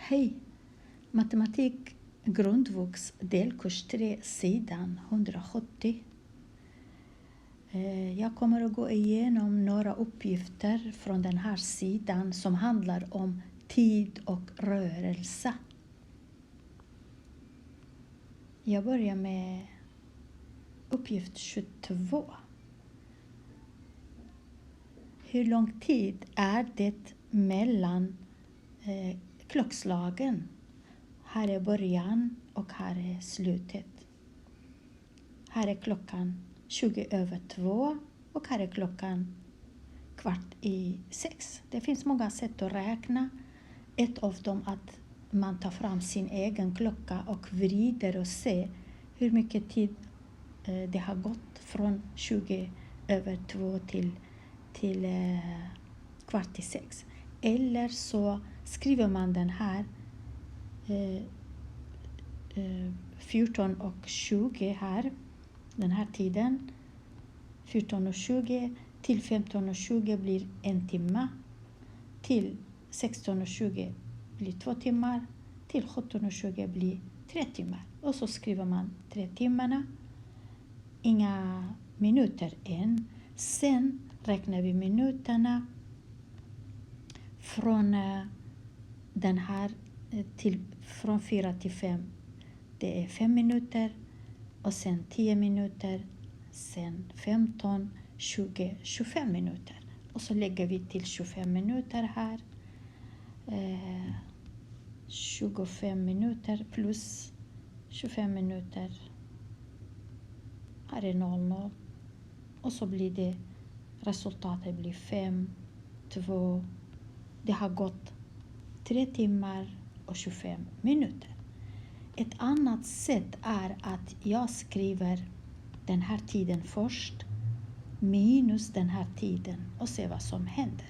Hej! Matematik grundvux delkurs 3 sidan 170. Jag kommer att gå igenom några uppgifter från den här sidan som handlar om tid och rörelse. Jag börjar med uppgift 22. Hur lång tid är det mellan klockslagen? Här är början och här är slutet. Här är klockan 2:20 och här är klockan 5:15. Det finns många sätt att räkna. Ett av dem är att man tar fram sin egen klocka och vrider och ser hur mycket tid det har gått från 2:20 till 5:15. Eller så skriver man den här 14:20 här, den här tiden. 14:20 till 15:20 blir 1 timme. Till 16:20 blir 2 timmar. Till 17:20 blir 3 timmar. Och så skriver man 3 timmarna. Inga minuter än. Sen räknar vi minuterna från den här från 4 till 5. Det är 5 minuter och sen 10 minuter, sen 15, 20, 25 minuter. Och så lägger vi till 25 minuter här. 25 minuter plus 25 minuter. Här är 00. Och så blir det, resultatet blir 5, 2. Det har gått 3 timmar och 25 minuter. Ett annat sätt är att jag skriver den här tiden först minus den här tiden och ser vad som händer.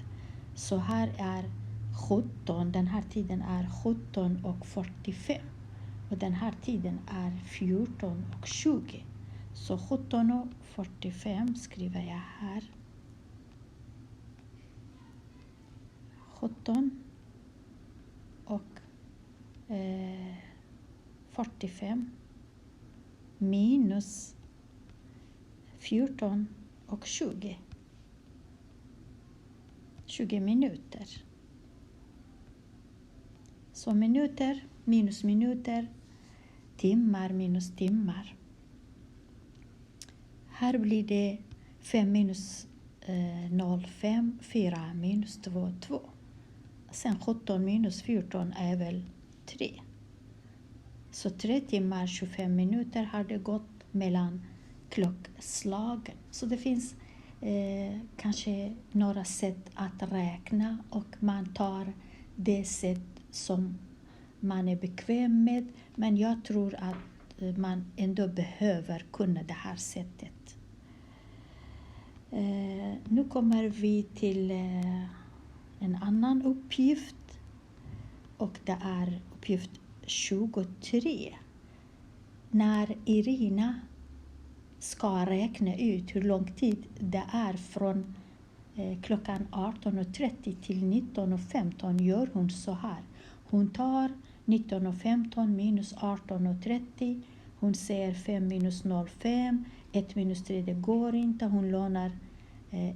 Så här är 17, den här tiden är 17:45 och den här tiden är 14:20. Så 17:45 skriver jag här. 17:45 minus 14:20. 20 minuter. Så minuter minus minuter, timmar minus timmar. Här blir det 5 minus 05, 4 minus 2, 2. Sen 17 minus 14 är väl 3. Så 3 timmar 25 minuter har det gått mellan klockslagen. Så det finns kanske några sätt att räkna och man tar det sätt som man är bekväm med. Men jag tror att man ändå behöver kunna det här sättet. Nu kommer vi till en annan uppgift och det är uppgift 23. När Irina ska räkna ut hur lång tid det är från klockan 18:30 till 19:15 gör hon så här. Hon tar 19:15 minus 18:30. Hon säger 5 minus 05. 1 minus 3 det går inte. Hon lånar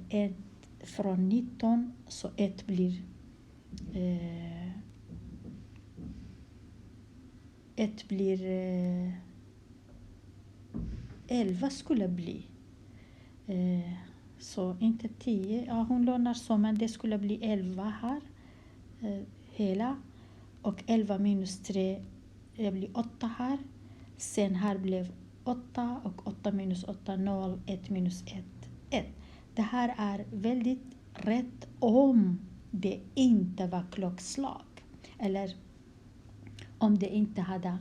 1 från 19 så 1 blir 11 skulle bli. Så inte 10. Ja, hon lånar så men det skulle bli 11 här. Hela. Och 11 minus 3 det blir 8 här. Sen här blev 8 och 8 minus 8 0. 1 minus 1 1. Det här är väldigt rätt om det inte var klockslag. Eller om det inte hade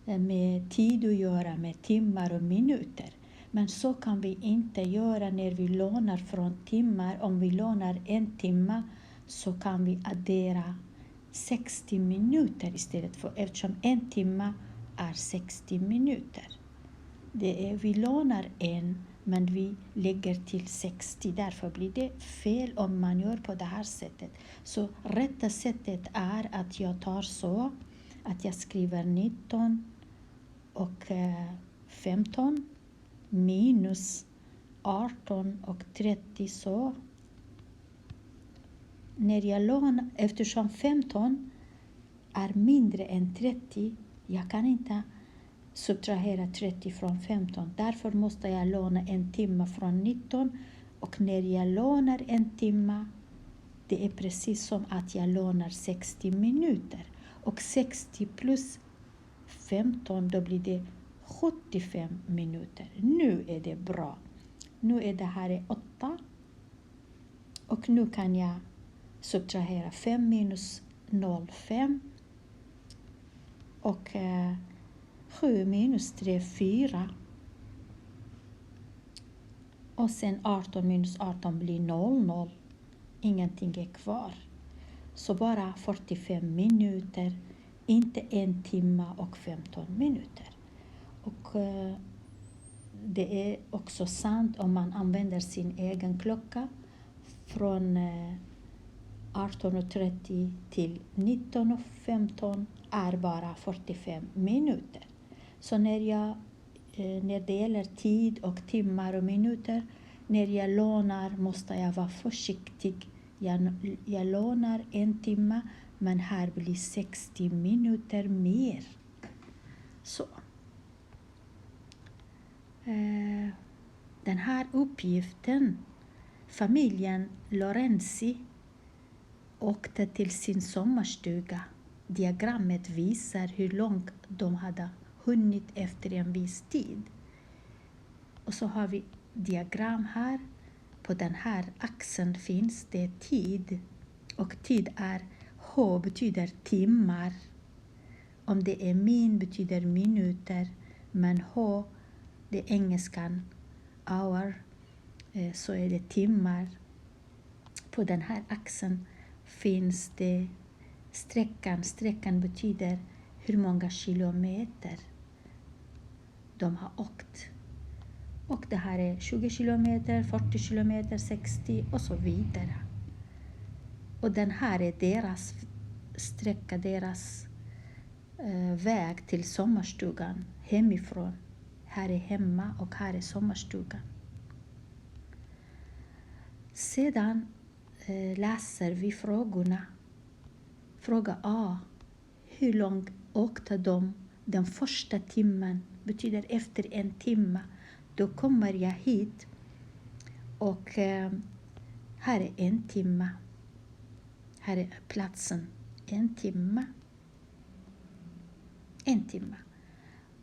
med tid att göra, med timmar och minuter. Men så kan vi inte göra när vi lånar från timmar. Om vi lånar 1 timme så kan vi addera 60 minuter istället för, eftersom 1 timme är 60 minuter. Vi lånar 1 Men vi lägger till 60. Därför blir det fel om man gör på det här sättet. Så rätta sättet är att jag tar så. Att jag skriver 19 och 15 minus 18 och 30 så. När jag lånar, eftersom 15 är mindre än 30, jag kan inte subtrahera 30 från 15. Därför måste jag låna en timme från 19. Och när jag lånar en timme, det är precis som att jag lånar 60 minuter. Och 60 plus 15, då blir det 75 minuter. Nu är det bra. Nu är det här 8. Och nu kan jag subtrahera 5 minus 0,5. Och 7 minus 3, 4. Och sen 18 minus 18 blir 0. Ingenting är kvar. Så bara 45 minuter. Inte 1 timme och 15 minuter. Och det är också sant om man använder sin egen klocka. Från 18:30 till 19:15 är bara 45 minuter. Så när det gäller tid och timmar och minuter, när jag lånar måste jag vara försiktig. Jag lånar 1 timme, men här blir 60 minuter mer. Så. Den här uppgiften, familjen Lorenzi åkte till sin sommarstuga. Diagrammet visar hur långt de hade hunnit efter en viss tid. Och så har vi diagram här. På den här axeln finns det tid. Och tid är H betyder timmar. Om det är min betyder minuter. Men H, det är engelskan, hour, så är det timmar. På den här axeln finns det sträckan. Sträckan betyder hur många kilometer de har åkt. Och det här är 20 kilometer, 40 kilometer, 60 och så vidare. Och den här är deras sträcka, deras väg till sommarstugan hemifrån. Här är hemma och här är sommarstugan. Sedan läser vi frågorna. Fråga A. Hur långt åkte de den första timmen? Betyder efter 1 timme. Då kommer jag hit. Och här är 1 timme. Här är platsen. 1 timme. 1 timme.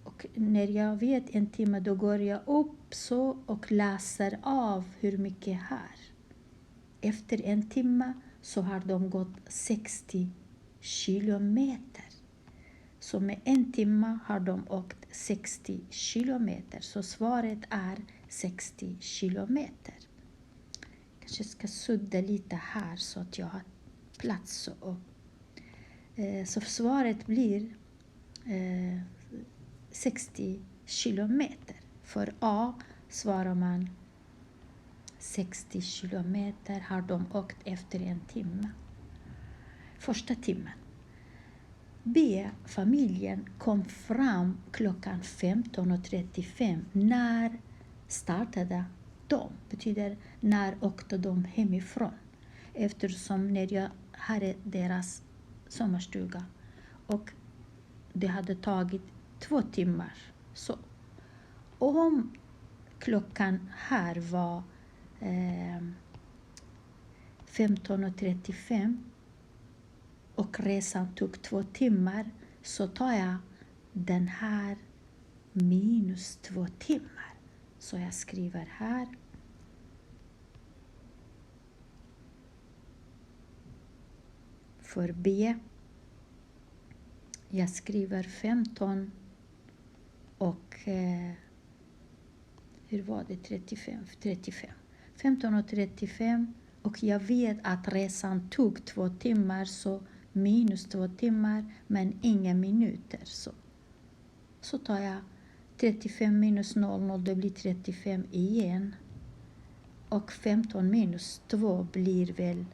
Och när jag vet 1 timme, då går jag upp så och läser av hur mycket här. Efter 1 timme så har de gått 60 kilometer. Så med 1 timme har de åkt 60 kilometer. Så svaret är 60 kilometer. Kanske ska sudda lite här så att jag har plats. Så svaret blir 60 kilometer. För A svarar man 60 kilometer har de åkt efter 1 timme. Första timmen. B. Familjen kom fram klockan 15:35. När startade de? Betyder när åkte de hemifrån? Eftersom när jag hade deras sommarstuga och det hade tagit 2 timmar. Så om klockan här var 15:35 och resan tog 2 timmar, så tar jag den här minus 2 timmar. Så jag skriver här. För B. Jag skriver 15 och hur var det? 35. 15:35 och jag vet att resan tog 2 timmar, så minus 2 timmar, men inga minuter. Så tar jag 35 minus 00, det blir 35 igen. Och 15 minus 2 blir väl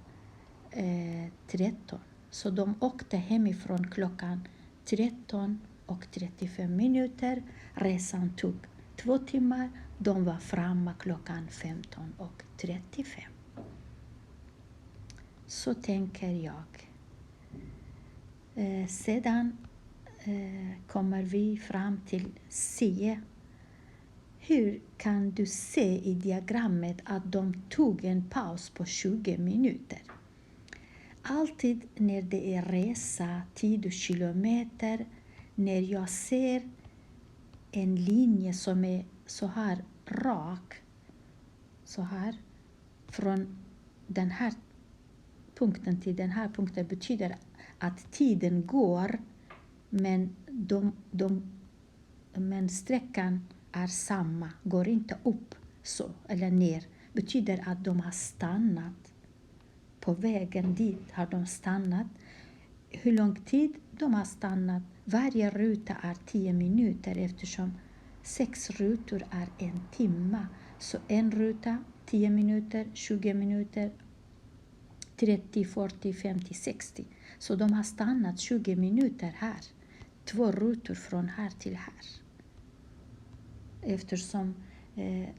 13. Så de åkte hemifrån klockan 13:35. Resan tog 2 timmar. De var framme klockan 15:35. Så tänker jag. Sedan kommer vi fram till C. Hur kan du se i diagrammet att de tog en paus på 20 minuter? Alltid när det är resa 10 kilometer, när jag ser en linje som är så här rak, så här, från den här punkten till den här punkten, betyder att tiden går, men men sträckan är samma, går inte upp så eller ner. Betyder att de har stannat. På vägen dit har de stannat. Hur lång tid de har stannat? Varje ruta är 10 minuter eftersom 6 rutor är 1 timme. Så en ruta 10 minuter, 20 minuter, 30, 40, 50, 60. Så de har stannat 20 minuter här. 2 rutor från här till här. Eftersom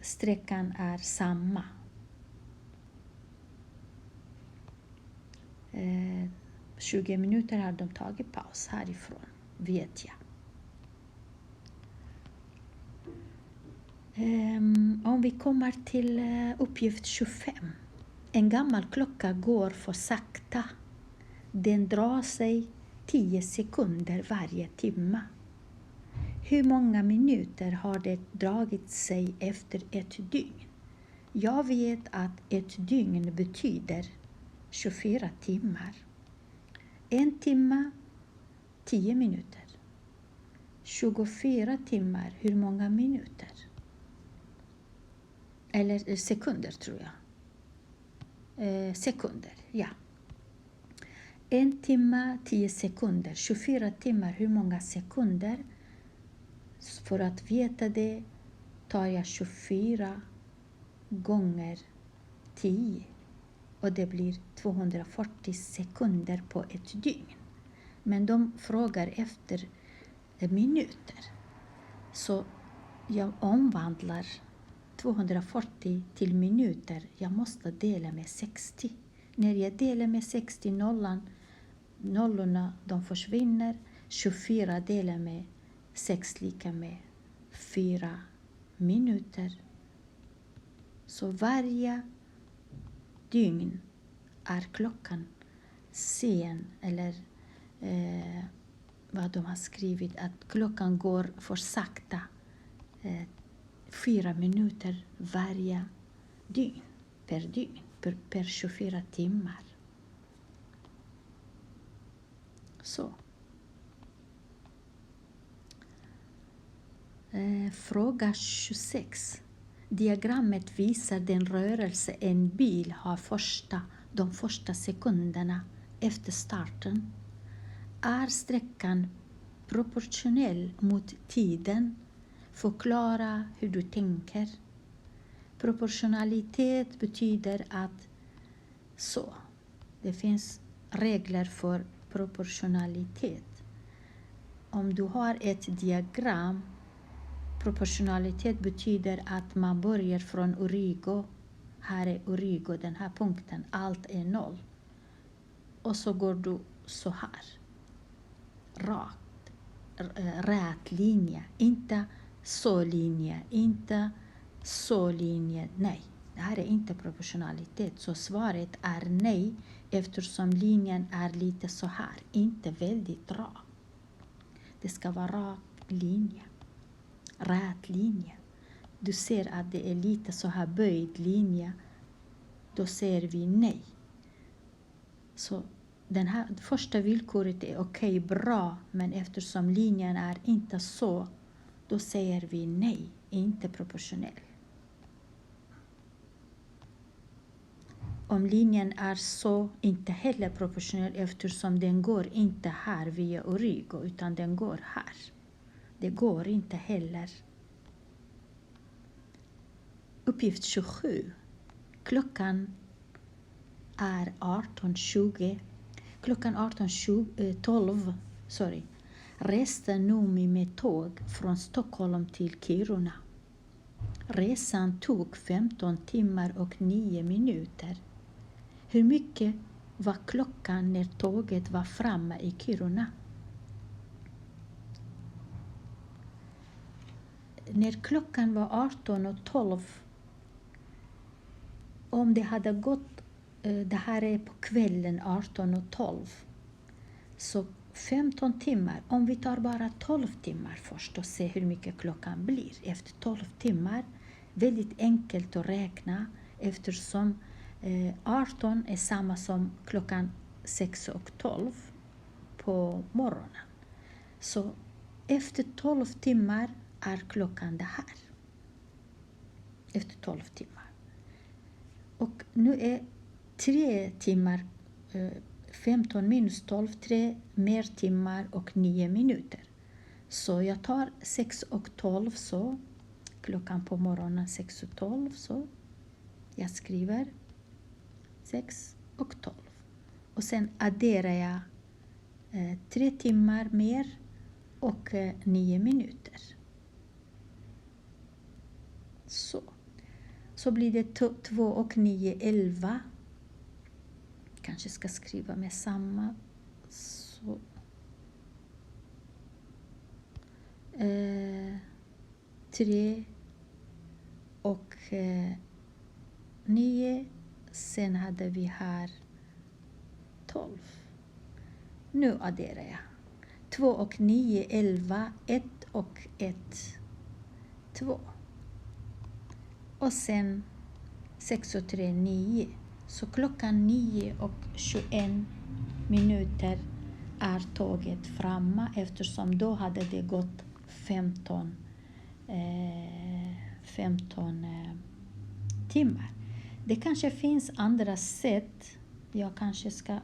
sträckan är samma. 20 minuter har de tagit paus härifrån, vet jag. Om vi kommer till uppgift 25. En gammal klocka går för sakta. Den drar sig 10 sekunder varje timme. Hur många minuter har det dragit sig efter ett dygn? Jag vet att ett dygn betyder 24 timmar. 1 timme, 10 minuter. 24 timmar, hur många minuter? Eller sekunder tror jag. Sekunder, ja. 1 timme, 10 sekunder. 24 timmar, hur många sekunder? För att veta det tar jag 24 gånger 10. Och det blir 240 sekunder på ett dygn. Men de frågar efter minuter. Så jag omvandlar 240 till minuter. Jag måste dela med 60. När jag delar med 60, nollorna de försvinner. 24 delar med 6 lika med 4 minuter. Så varje dygn är klockan sen, eller vad de har skrivit, att klockan går för sakta 4 minuter varje dygn, per 24 timmar. Så. Fråga 26. Diagrammet visar den rörelse en bil har de första sekunderna efter starten. Är sträckan proportionell mot tiden? Förklara hur du tänker. Proportionalitet betyder att så. Det finns regler för proportionalitet. Om du har ett diagram, proportionalitet betyder att man börjar från origo. Här är origo, den här punkten. Allt är 0. Och så går du så här. Rät linje. Inte så linje. Inte så linje. Nej, det här är inte proportionalitet. Så svaret är nej. Eftersom linjen är lite så här. Inte väldigt rak. Det ska vara rak linje. Rät linje. Du ser att det är lite så här böjd linje. Då säger vi nej. Så den här första villkoret är okej, bra. Men eftersom linjen är inte så, då säger vi nej, inte proportionell. Om linjen är så, inte heller proportionell, eftersom den går inte här via origo, utan den går här. Det går inte heller Uppgift 27. Klockan är 18:20. Klockan 18:12. Reste Noomi med tåg från Stockholm till Kiruna. Resan tog 15 timmar och 9 minuter. Hur mycket var klockan när tåget var framme i Kiruna? När klockan var 18:12, om det hade gått, det här är på kvällen 18:12, så 15 timmar, om vi tar bara 12 timmar först och ser hur mycket klockan blir efter 12 timmar. Väldigt enkelt att räkna eftersom 18 är samma som klockan 6:12 på morgonen. Så efter 12 timmar är klockan det här. Efter 12 timmar. Och nu är 3 timmar, 15 minus 12, 3 mer timmar och 9 minuter. Så jag tar 6:12, så klockan på morgonen 6:12, så jag skriver 6:12. Och sen adderar jag 3 timmar mer och 9 minuter. Så blir det 2 och 9, 11. Kanske ska skriva med samma. Så. 3 och 9. Sen hade vi här 12. Nu adderar jag. 2 och 9, 11. 1 och 1, 2. Och sen 6 och 3, 9. Så klockan 9 och 21 minuter är tåget framme, eftersom då hade det gått 15 timmar. Det kanske finns andra sätt. Jag kanske ska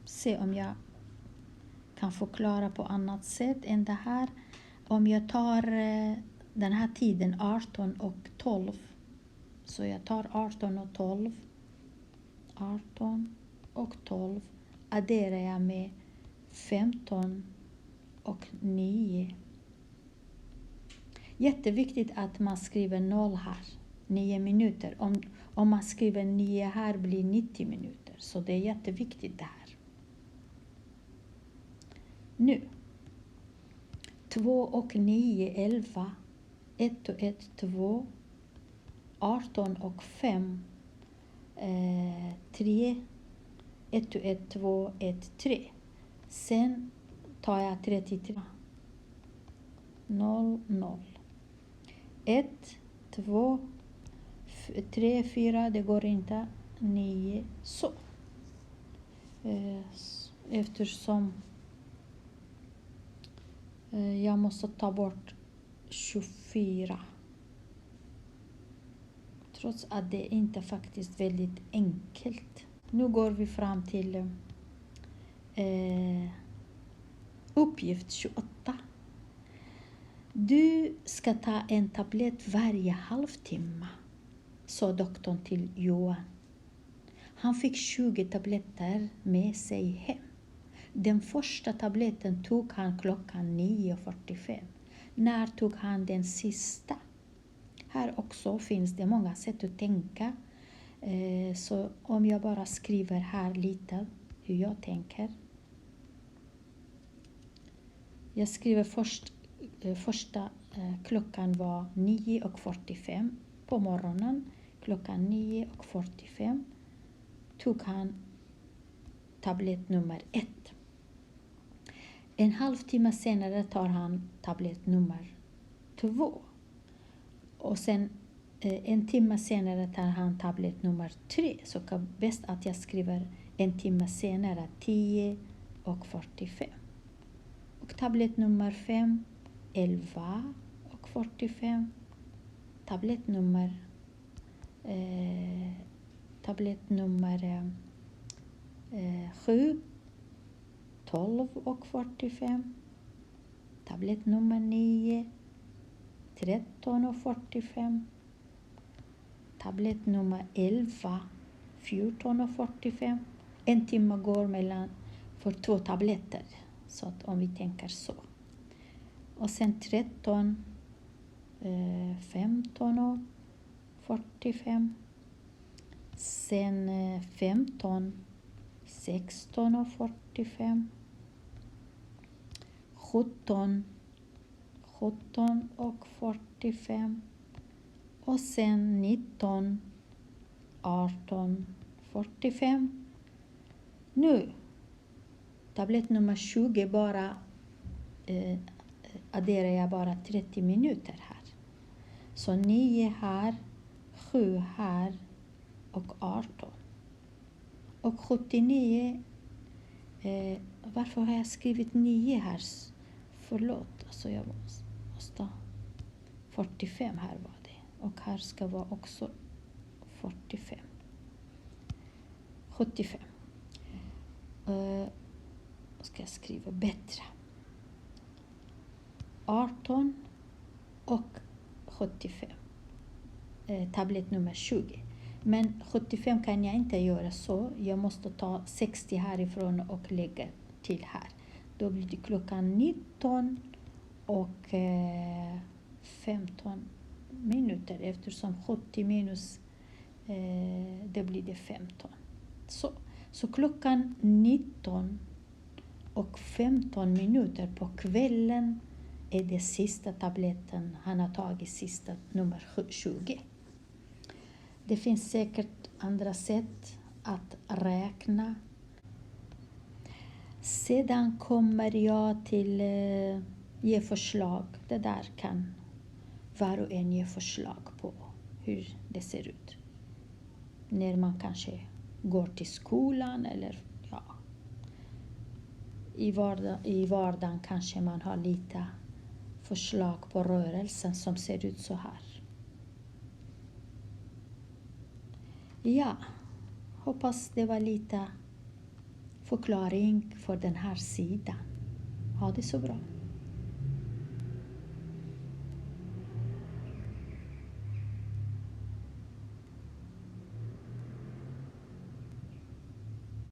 se om jag kan förklara på annat sätt än det här. Om jag tar den här tiden 18 och 12. Så jag tar 18 och 12. 18 och 12 adderar jag med 15 och 9. Jätteviktigt att man skriver 0 här. 9 minuter. Om man skriver 9 här blir 90 minuter. Så det är jätteviktigt det här. Nu. 2 och 9, 11. 1 och 1, 2. 18 och 5. 3. 1 och 1, 2, 1, 3. Sen tar jag 33. 0, 0. 1, 2, 3, 4. Det går inte. 9. Så. Eftersom jag måste ta bort 24. Trots att det inte är faktiskt väldigt enkelt. Nu går vi fram till uppgift 28. Du ska ta en tablett varje halvtimme, sa doktorn till Johan. Han fick 20 tabletter med sig hem. Den första tabletten tog han klockan 9:45. När tog han den sista? Här också finns det många sätt att tänka. Så om jag bara skriver här lite hur jag tänker. Jag skriver första klockan var 9:45 på morgonen. Klockan 9:45 tog han tablett nummer 1. En halvtimme senare tar han tablett nummer 2. Och sen en timme senare tar han tablett nummer 3. Så kan bäst att jag skriver en timme senare 10:45. Och tablett nummer 5 11:45. Tablett nummer 7 12:45. Tablett nummer 9 13:45. tablett nummer 11, 14:45. En timme går mellan för 2 tabletter. Så att om vi tänker så. Och sen 13, 15:45. Sen 15, 16:45. 17, 17:45. Och sen 19, 18:45. Nu, tablett nummer 20 bara adderar jag bara 30 minuter här. Så 9 här, 7 här och 18. Och 79, varför har jag skrivit 9 här? Förlåt, alltså jag måste 45 här var det. Och här ska vara också 45. 75. Ska jag skriva bättre. 18 och 75. Tablett nummer 20. Men 75 kan jag inte göra så. Jag måste ta 60 härifrån och lägga till här. Då blir det klockan 19 och 15 minuter. Eftersom 70 minus det blir det 15. Så klockan 19 och 15 minuter på kvällen är det sista tabletten han har tagit, sista nummer 20. Det finns säkert andra sätt att räkna. Sedan kommer jag till ge förslag. Det där kan var och en ge förslag på hur det ser ut. När man kanske går till skolan eller ja. I vardagen kanske man har lite förslag på rörelsen som ser ut så här. Ja, hoppas det var lite förklaring för den här sidan. Ha det så bra.